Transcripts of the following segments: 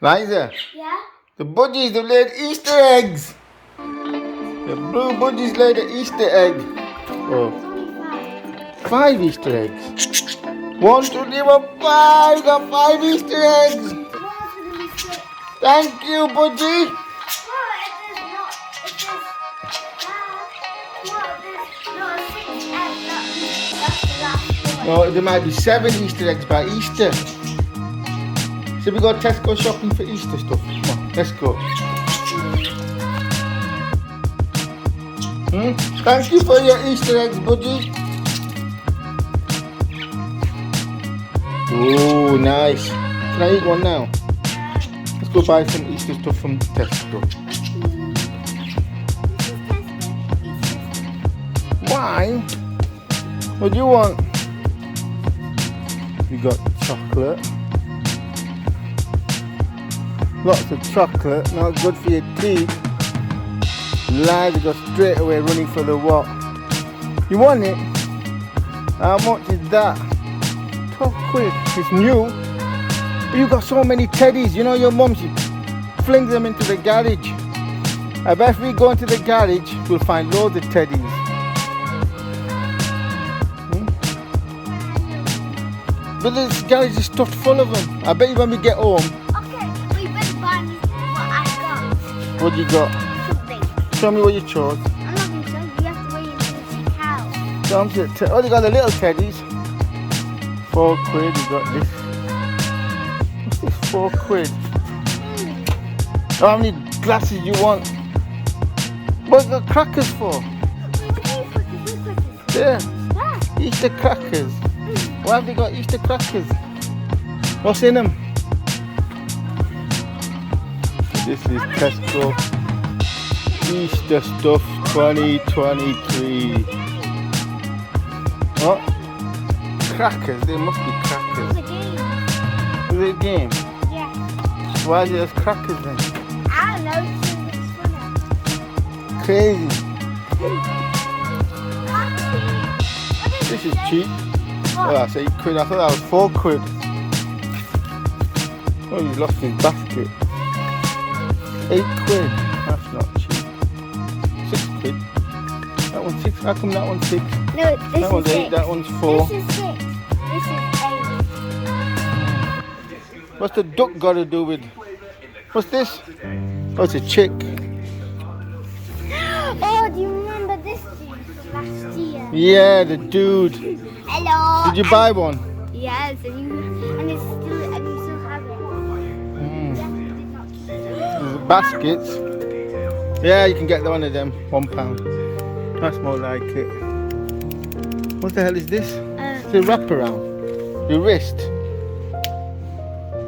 Liza, Yeah? the Budgies have laid Easter eggs. The blue Budgies laid an Easter egg. Oh, There's only 5. 5 Easter eggs. 1, 2, 3, 4, 5. We got 5 Easter eggs. What else would it be 6? Thank you, Budgie. What if there's not, if there's, what if there's not a 6 egg, that's the last one. No, there might be 7 Easter eggs by Easter. Should we go Tesco shopping for Easter stuff? Come on, let's go. Thank you for your Easter eggs, Budgie. Oh, nice. Can I eat one now? Let's go buy some Easter stuff from Tesco. Why? What do you want? We got chocolate. Lots of chocolate, not good for your teeth. Liza got straight away running for the what? You want it? How much is that? 12 quid. It's new. But you got so many teddies. You know your mum, she flings them into the garage. I bet if we go into the garage, we'll find loads of teddies. But this garage is stuffed full of them. I bet you when we get home. Okay, we better buy me what I got. What you got? Something. Show me what you chose. I'm not going to show you. You have to wait until it's out. Oh, they got the little teddies. 4 quid, you got this. What's this, 4 quid? How many glasses you want? What the crackers for? There, Easter crackers. Why have they got Easter crackers? What's in them? This is Tesco Easter stuff 2023. What? Crackers? They must be crackers. It's a game. Is it a game? Yeah. Why is there crackers then? I don't know. It's funny. Crazy. This is cheap. Oh, that's 8 quid. I thought that was 4 quid. Oh, he's lost his basket. 8 quid. That's not cheap. 6 quid. That one's 6. How come that one's 6? No, this That one's is 8. 6. That one's 4. This is 6. This is 8. What's the duck got to do with? What's this? Oh, it's a chick. Oh, do you remember this dude from last year? Yeah, the dude. Hello. Did you buy one? Yes, and you still have it. There's baskets. Yeah, you can get one of them. £1. That's more like it. What the hell is this? It's a wraparound. Your wrist.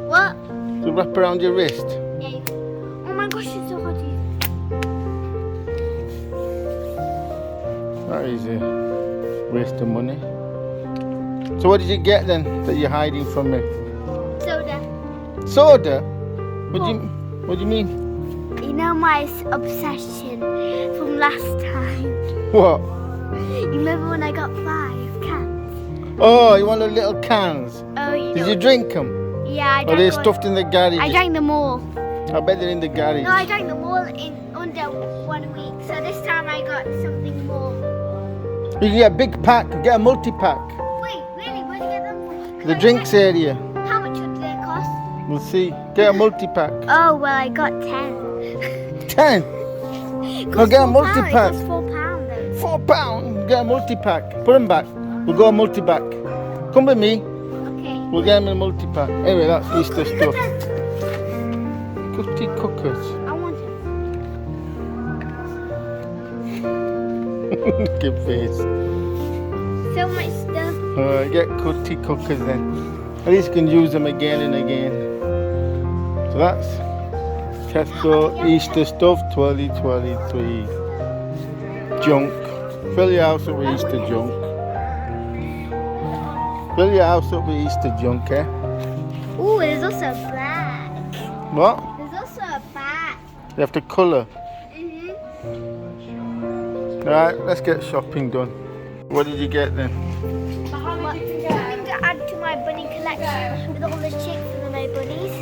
What? To wrap around your wrist. Yeah. Oh my gosh, it's so hot to use. That is a waste of money. So what did you get then that you're hiding from me? Soda. Soda? What do you mean? You know my obsession from last time. What? You remember when I got 5 cans? Oh, you want the little cans? Oh, you Did know. you drink them? Yeah, I Or drank they're one. stuffed in the garage? I drank them all. I bet they're in the garage. No, I drank them all in under 1 week. So this time I got something more. You can get a big pack, get a multi-pack. Wait, really? Where'd you get them from? 'Cause The I drinks drank- area. How much would they cost? We'll see. Get a multi-pack. Oh, well, I got 10. 10. It No, cost get a £4. multi-pack. It cost £4 though. £4. Get a multi-pack. Put them back. We'll go a multi-pack. Come with me. Okay. We'll get them in a multi-pack. Anyway, that's Easter stuff. Cookie cookers. I want it. Look at your face. So much stuff. Alright, get cookie cookers then. At least you can use them again and again. So that's Tesco Easter stuff 2023. Junk. Fill your house up with Easter junk. Fill your house up with Easter junk, eh? Ooh, there's also a black. What? There's also a bag. You have to colour. Mm-hmm. Alright, let's get shopping done. What did you get then? Something to add to my bunny collection with all the chicks and my bunnies.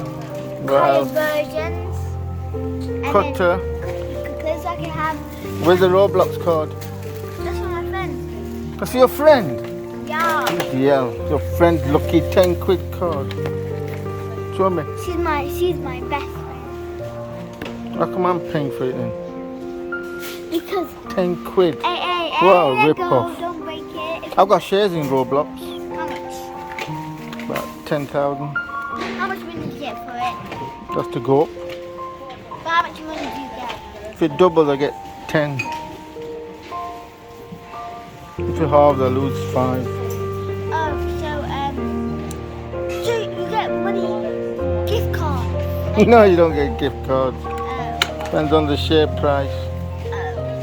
Wow. versions. And Cutter. Because I can have. Where's the Roblox card? That's for my friend. That's for your friend. Yeah. Yeah, your friend's lucky 10 quid card. Show me. She's my best friend. How come I'm paying for it then? Because 10 quid. hey, Wow, let rip go, off. don't break it. I've got shares in Roblox. How much? About 10,000. How much money did you get for it? Just to go up. But how much money did you get? If it doubles, I get 10. If it halves, I lose 5. Oh, so you get money, gift card. No, you don't get gift cards. Oh, Depends on the share price.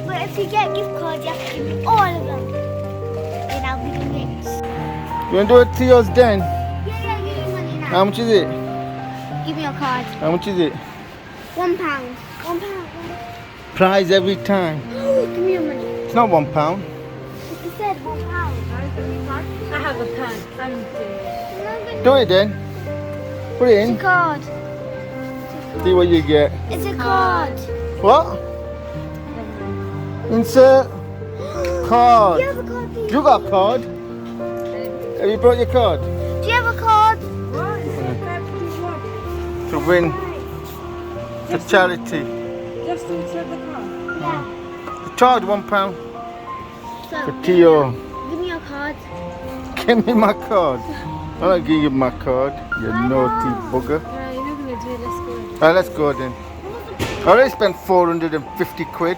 but if you get gift cards, you have to give me all of them. Then I'll be rich. You want to do it to yours then? Yeah, give me money now. How much is it? Give me your card. How much is it? £1. £1. Prize every time. Give me your money. It's not £1. You said £1. I have a pen. I'm doing. Do it then. Put it It's a in. card. See what you get. It's a card. What? Insert card. Do you have a card, please? You got a card? Have you brought your card? Do you have a card? To win the charity. Just insert the card. Yeah. The charge £1 So, for Tio. give me your card. Give me my card. I'm not give you my card, you naughty bugger. You're not gonna do it. Let's go. Alright, let's go then. I already spent 450 quid.